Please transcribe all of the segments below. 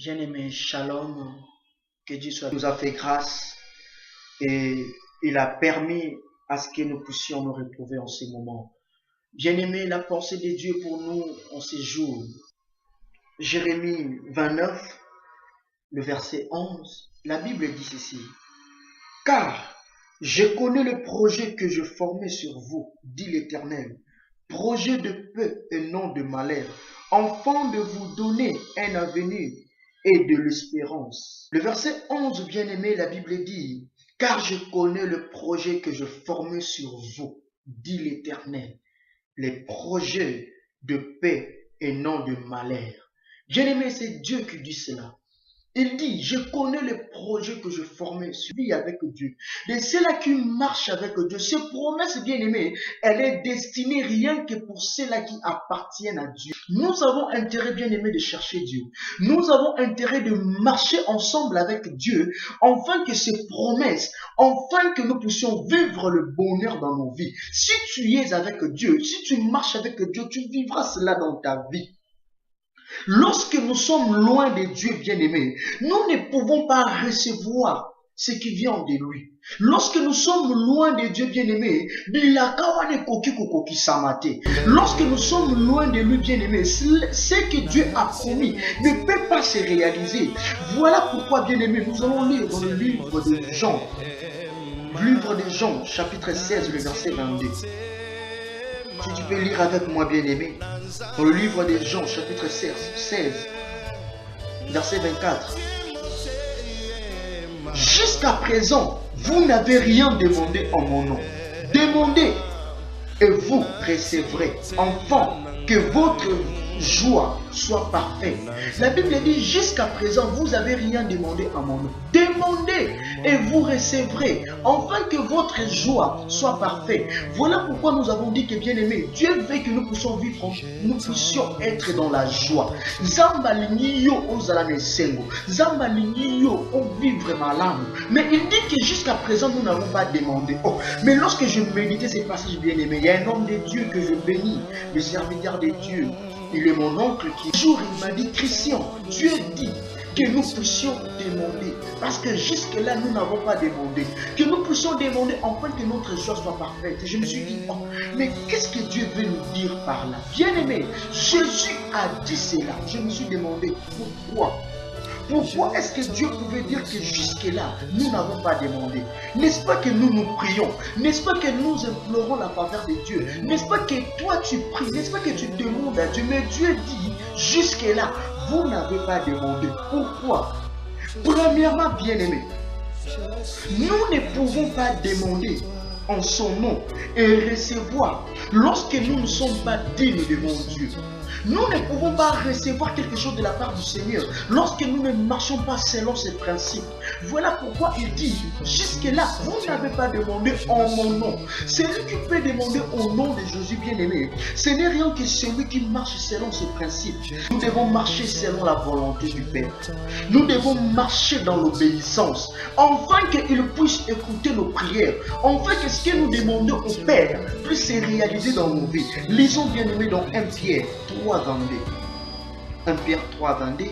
Bien-aimé, shalom, que Dieu soit nous a fait grâce et il a permis à ce que nous puissions nous retrouver en ce moment. Bien-aimé, la pensée de Dieu pour nous en ces jours. Jérémie 29, le verset 11, la Bible dit ceci. Car je connais le projet que je formais sur vous, dit l'Éternel, projet de paix et non de malheur, afin de vous donner un avenir et de l'espérance. Le verset 11, bien-aimé, la Bible dit, car je connais le projet que je formais sur vous, dit l'Éternel, les projets de paix et non de malheur. Bien-aimé, c'est Dieu qui dit cela. Il dit, je connais les projets que je formais, suivi avec Dieu. Et ceux-là qui marchent avec Dieu, ces promesses bien-aimées, elle est destinée rien que pour ceux-là qui appartiennent à Dieu. Nous avons intérêt bien-aimé de chercher Dieu. Nous avons intérêt de marcher ensemble avec Dieu, afin que ces promesses, afin que nous puissions vivre le bonheur dans nos vies. Si tu es avec Dieu, si tu marches avec Dieu, tu vivras cela dans ta vie. Lorsque nous sommes loin de Dieu bien-aimé, nous ne pouvons pas recevoir ce qui vient de lui. Lorsque nous sommes loin de Dieu bien-aimé, lorsque nous sommes loin de lui bien-aimé, ce que Dieu a promis ne peut pas se réaliser. Voilà pourquoi bien-aimé, nous allons lire dans le livre de Jean. Livre de Jean, chapitre 16, le verset 22. Si tu peux lire avec moi, bien-aimé, dans le livre de Jean, chapitre 16, verset 24. Jusqu'à présent, vous n'avez rien demandé en mon nom. Demandez et vous recevrez, enfant, que votre joie soit parfaite. La Bible dit, jusqu'à présent, vous n'avez rien demandé en mon nom. Demandez et vous recevrez, afin que votre joie soit parfaite. Voilà pourquoi nous avons dit que, bien aimé, Dieu veut que nous puissions vivre, nous puissions être dans la joie. Mais il dit que jusqu'à présent, nous n'avons pas demandé. Oh, mais lorsque je méditais ces passages, bien aimé, il y a un homme de Dieu que je bénis, le serviteur de Dieu. Il est mon oncle qui, un jour, il m'a dit, Christian, Dieu dit que nous puissions demander. Parce que jusque-là, nous n'avons pas demandé. Que nous puissions demander afin que notre joie soit parfaite. Et je me suis dit, oh, mais qu'est-ce que Dieu veut nous dire par là? Bien-aimé, Jésus a dit cela. Je me suis demandé, pourquoi? Pourquoi est-ce que Dieu pouvait dire que jusque-là, nous n'avons pas demandé? N'est-ce pas que nous nous prions? N'est-ce pas que nous implorons la faveur de Dieu? N'est-ce pas que toi tu pries? N'est-ce pas que tu demandes à Dieu? Mais Dieu dit, jusque-là, vous n'avez pas demandé. Pourquoi? Premièrement, bien-aimé, nous ne pouvons pas demander en son nom et recevoir lorsque nous ne sommes pas dignes de mon Dieu. Nous ne pouvons pas recevoir quelque chose de la part du Seigneur lorsque nous ne marchons pas selon ses principes. Voilà pourquoi il dit, jusque-là, vous n'avez pas demandé en mon nom. Celui qui peut demander au nom de Jésus bien-aimé, ce n'est rien que celui qui marche selon ses principes. Nous devons marcher selon la volonté du Père. Nous devons marcher dans l'obéissance, afin qu'il puisse écouter nos prières, afin que ce que nous demandons au Père puisse se réaliser dans nos vies. Lisons bien-aimé dans 1 Pierre 3, 22. 1 Pierre 3, 22.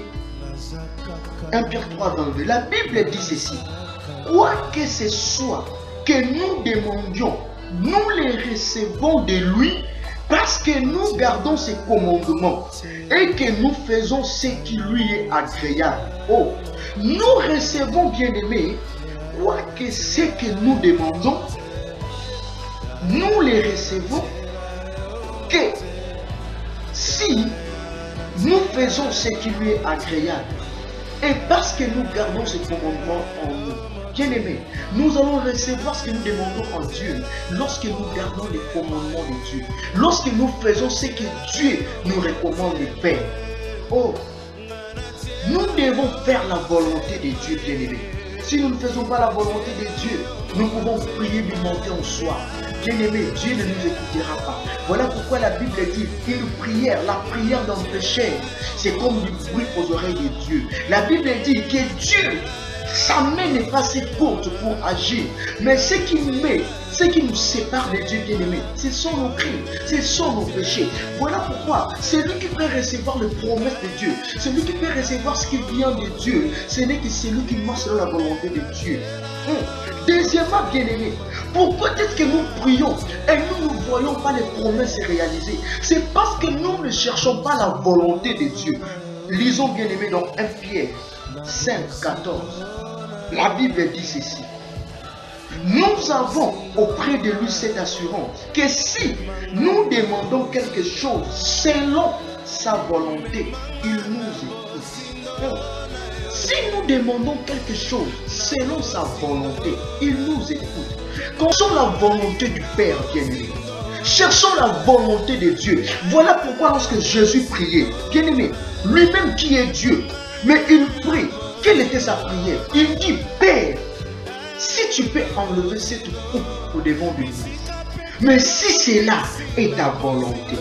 1 Pierre 3, 22. La Bible dit ceci. Quoi que ce soit que nous demandions, nous les recevons de lui parce que nous gardons ses commandements et que nous faisons ce qui lui est agréable. Oh, nous recevons, bien-aimés, quoi que ce que nous demandons, nous les recevons que si nous faisons ce qui lui est agréable et parce que nous gardons ses commandements en nous. Bien-aimés, nous allons recevoir ce que nous demandons en Dieu lorsque nous gardons les commandements de Dieu, lorsque nous faisons ce que Dieu nous recommande de faire. Oh, nous devons faire la volonté de Dieu, bien-aimés. Si nous ne faisons pas la volonté de Dieu, nous pouvons prier du matin au soir. Bien-aimé, Dieu ne nous écoutera pas. Voilà pourquoi la Bible dit qu'une prière, la prière d'un pécheur, c'est comme du bruit aux oreilles de Dieu. La Bible dit que Dieu Sa main n'est pas assez courte pour agir. Mais ce qui nous sépare de Dieu bien-aimé, ce sont nos crimes, ce sont nos péchés. Voilà pourquoi celui qui peut recevoir les promesses de Dieu, celui qui peut recevoir ce qui vient de Dieu, ce n'est que celui qui marche dans la volonté de Dieu. Deuxièmement, bien-aimé, pourquoi est-ce que nous prions et nous ne voyons pas les promesses réalisées? C'est parce que nous ne cherchons pas la volonté de Dieu. Lisons bien-aimé dans 1 Pierre 5, 14. La Bible dit ceci. Nous avons auprès de lui cette assurance que si nous demandons quelque chose selon sa volonté, il nous écoute. Si nous demandons quelque chose selon sa volonté, il nous écoute. Cherchons la volonté du Père bien-aimé. Cherchons la volonté de Dieu. Voilà pourquoi lorsque Jésus priait, bien-aimé, lui-même qui est Dieu, mais il prie. Quelle était sa prière? Il dit, Père, si tu peux enlever cette coupe au-devant de nous, mais si cela est ta volonté.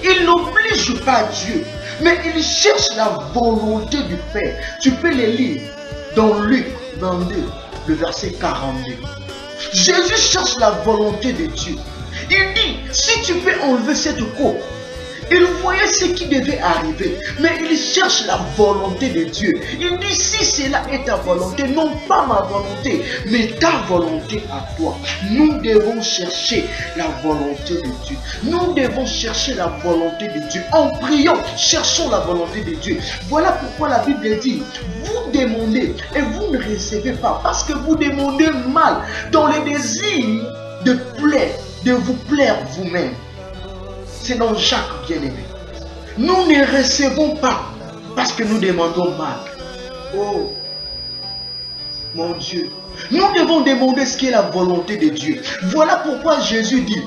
Il n'oblige pas Dieu, mais il cherche la volonté du Père. Tu peux les lire dans Luc 22, le verset 42. Jésus cherche la volonté de Dieu. Il dit, si tu peux enlever cette coupe, il voyait ce qui devait arriver, mais il cherche la volonté de Dieu. Il dit, si cela est ta volonté, non pas ma volonté, mais ta volonté à toi. Nous devons chercher la volonté de Dieu. Nous devons chercher la volonté de Dieu. En priant, cherchons la volonté de Dieu. Voilà pourquoi la Bible dit, vous demandez et vous ne recevez pas, parce que vous demandez mal, dans le désir de plaire, de vous plaire vous-même. C'est dans Jacques bien-aimé. Nous ne recevons pas parce que nous demandons mal. Oh, mon Dieu. Nous devons demander ce qui est la volonté de Dieu. Voilà pourquoi Jésus dit,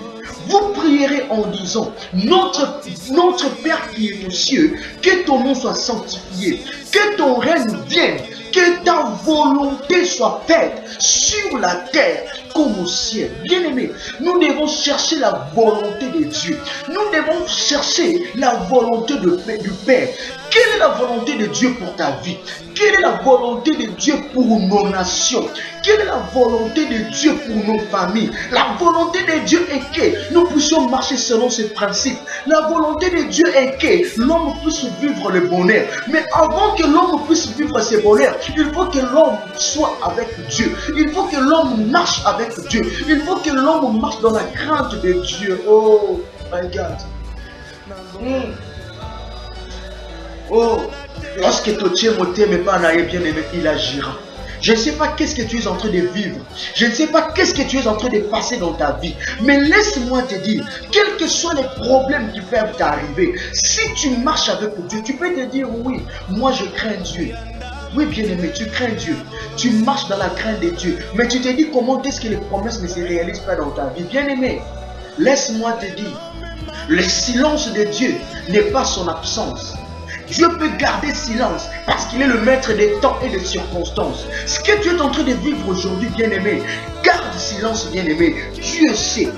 vous prierez en disant, notre Père qui est aux cieux, que ton nom soit sanctifié, que ton règne vienne, que ta volonté soit faite sur la terre comme au ciel. Bien-aimés, nous devons chercher la volonté de Dieu. Nous devons chercher la volonté du Père. Quelle est la volonté de Dieu pour ta vie? Quelle est la volonté de Dieu pour nos nations? Quelle est la volonté de Dieu pour nos familles? La volonté de Dieu est que nous puissions marcher selon ce principe. La volonté de Dieu est que l'homme puisse vivre le bonheur. Mais avant que l'homme puisse vivre ce bonheur, il faut que l'homme soit avec Dieu. Il faut que l'homme marche avec Dieu. Il faut que l'homme marche dans la crainte de Dieu. Oh, my God. Oh, lorsque tu tiens mon thème, pas bien aimé, il agira. Je ne sais pas qu'est-ce que tu es en train de vivre. Je ne sais pas qu'est-ce que tu es en train de passer dans ta vie. Mais laisse-moi te dire, quels que soient les problèmes qui peuvent t'arriver, si tu marches avec Dieu, tu peux te dire, oui, moi je crains Dieu. Oui, bien-aimé, tu crains Dieu. Tu marches dans la crainte de Dieu. Mais tu te dis, comment est-ce que les promesses ne se réalisent pas dans ta vie? Bien-aimé, laisse-moi te dire, le silence de Dieu n'est pas son absence. Dieu peut garder silence parce qu'il est le maître des temps et des circonstances. Ce que tu es en train de vivre aujourd'hui, bien-aimé, garde silence, bien-aimé. Dieu sait.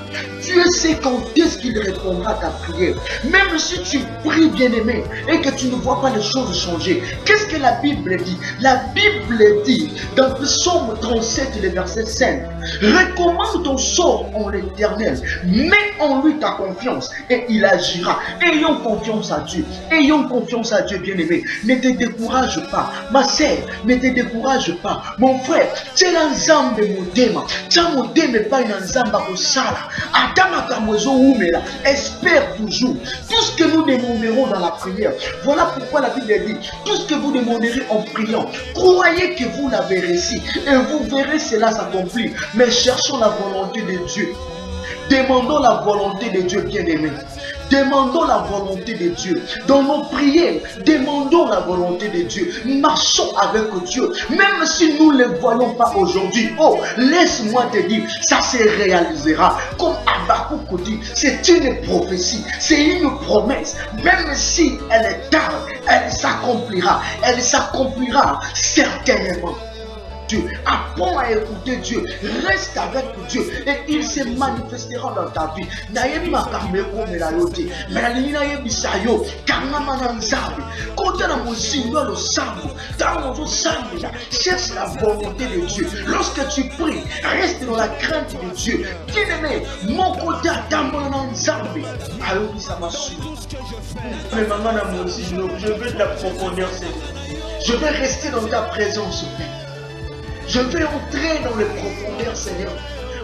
Dieu sait quand est-ce qu'il répondra à ta prière. Même si tu pries, bien-aimé, et que tu ne vois pas les choses changer. Qu'est-ce que la Bible dit? La Bible dit, dans Psaume 37, le verset 5, recommande ton sort en l'Éternel, mets en lui ta confiance, et il agira. Ayons confiance à Dieu. Ayons confiance à Dieu, bien-aimé. Ne te décourage pas. Ma sœur, ne te décourage pas. Mon frère, c'est l'ensemble de mon thème. C'est mon thème, pas une ensemble à sala. Espère toujours. Tout ce que nous demanderons dans la prière. Voilà pourquoi la Bible dit, tout ce que vous demanderez en priant, croyez que vous l'avez reçu et vous verrez cela s'accomplir. Mais cherchons la volonté de Dieu. Demandons la volonté de Dieu, bien-aimé. Demandons la volonté de Dieu. Dans nos prières, demandons la volonté de Dieu. Marchons avec Dieu. Même si nous ne le voyons pas aujourd'hui. Oh, laisse-moi te dire, ça se réalisera. Comme Habakkuk dit, c'est une prophétie. C'est une promesse. Même si elle est tard, elle s'accomplira. Elle s'accomplira certainement. Dieu. Apprends à écouter Dieu. Reste avec Dieu et il se manifestera dans ta vie. Nayebi makameko melayote. Melani nayebi sayo. Kangama nanzabe. Kota na mozindo lo sambo. Dans mon sambo, cherche la volonté de Dieu. Lorsque tu pries, reste dans la crainte de Dieu. Bien-aimé, mon côté à Tambo nanzabe. Ayobi samasu. Mais maman na mozindo, je veux de la profondeur, Seigneur. Je vais rester dans ta présence, Père. Je vais entrer dans les profondeurs, Seigneur,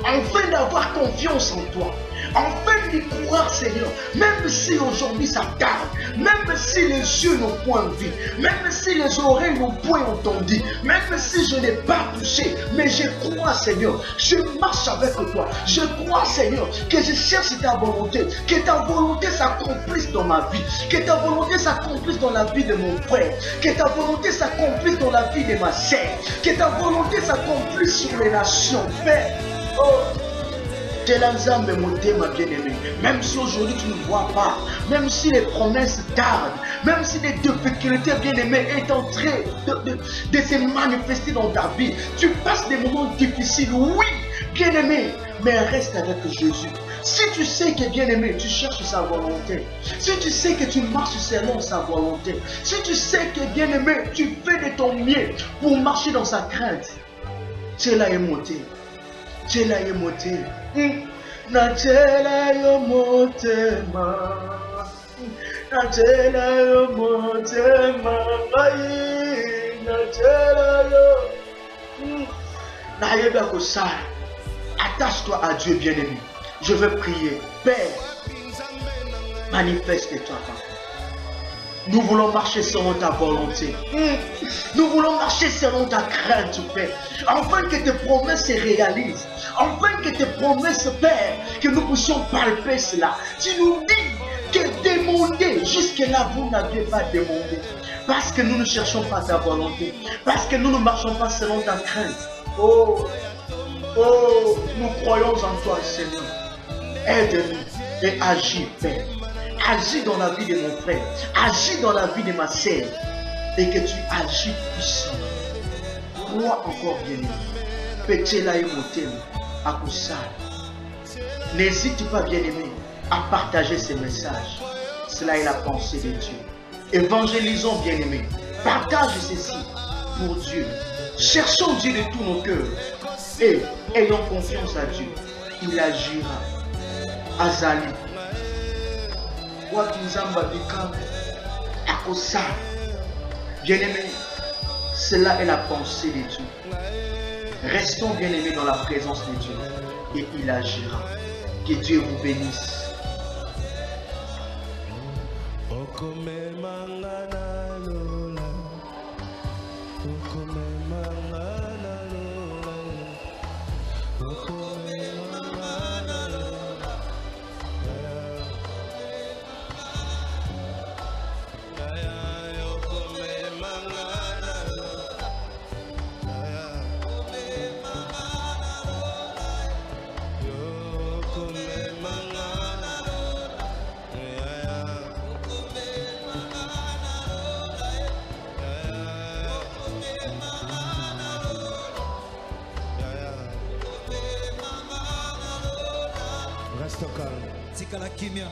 afin d'avoir confiance en toi, afin d'y croire, Seigneur, même si aujourd'hui ça tarde, même si les yeux n'ont point vu, même si les oreilles n'ont point entendu, même si je n'ai pas touché, mais je crois, Seigneur, je marche avec toi, je crois, Seigneur, que je cherche ta volonté, que ta volonté s'accomplisse dans ma vie, que ta volonté s'accomplisse dans la vie de mon frère, que ta volonté s'accomplisse dans la vie de ma sœur, que ta volonté s'accomplisse sur les nations, Père. Oh, ma bien-aimé, même si aujourd'hui tu ne vois pas, même si les promesses tardent, même si les difficultés bien-aimées est en train de se manifester dans ta vie, tu passes des moments difficiles, oui, bien-aimé, mais reste avec Jésus. Si tu sais que bien-aimé, tu cherches sa volonté, si tu sais que tu marches selon sa volonté, si tu sais que bien-aimé, tu fais de ton mieux pour marcher dans sa crainte, tu es là et monté. Chela yo motema, na chela yo motema, na chela yo motema, na chela yo. Na yeba kosala. Attache-toi à Dieu, bien-aimé. Je veux prier. Père, manifeste-toi, Papa. Nous voulons marcher selon ta volonté. Nous voulons marcher selon ta crainte, Père. Afin que tes promesses se réalisent. Afin que tes promesses, Père, que nous puissions palper cela. Tu nous dis que demander, jusque-là, vous n'aviez pas demandé. Parce que nous ne cherchons pas ta volonté. Parce que nous ne marchons pas selon ta crainte. Oh, oh, nous croyons en toi, Seigneur. Aide-nous et agis, Père. Agis dans la vie de mon frère, agis dans la vie de ma sœur, et que tu agis puissant. Crois encore, bien-aimé. Petela et motem, à Koussal. N'hésite pas, bien-aimé, à partager ces messages. Cela est la pensée de Dieu. Évangélisons, bien-aimé. Partage ceci pour Dieu. Cherchons Dieu de tous nos cœurs. Et ayons confiance à Dieu. Il agira. Azali. Bien-aimé, cela est la pensée de Dieu. Restons bien-aimés dans la présence de Dieu et il agira. Que Dieu vous bénisse. Reste calme. Tika la kimia.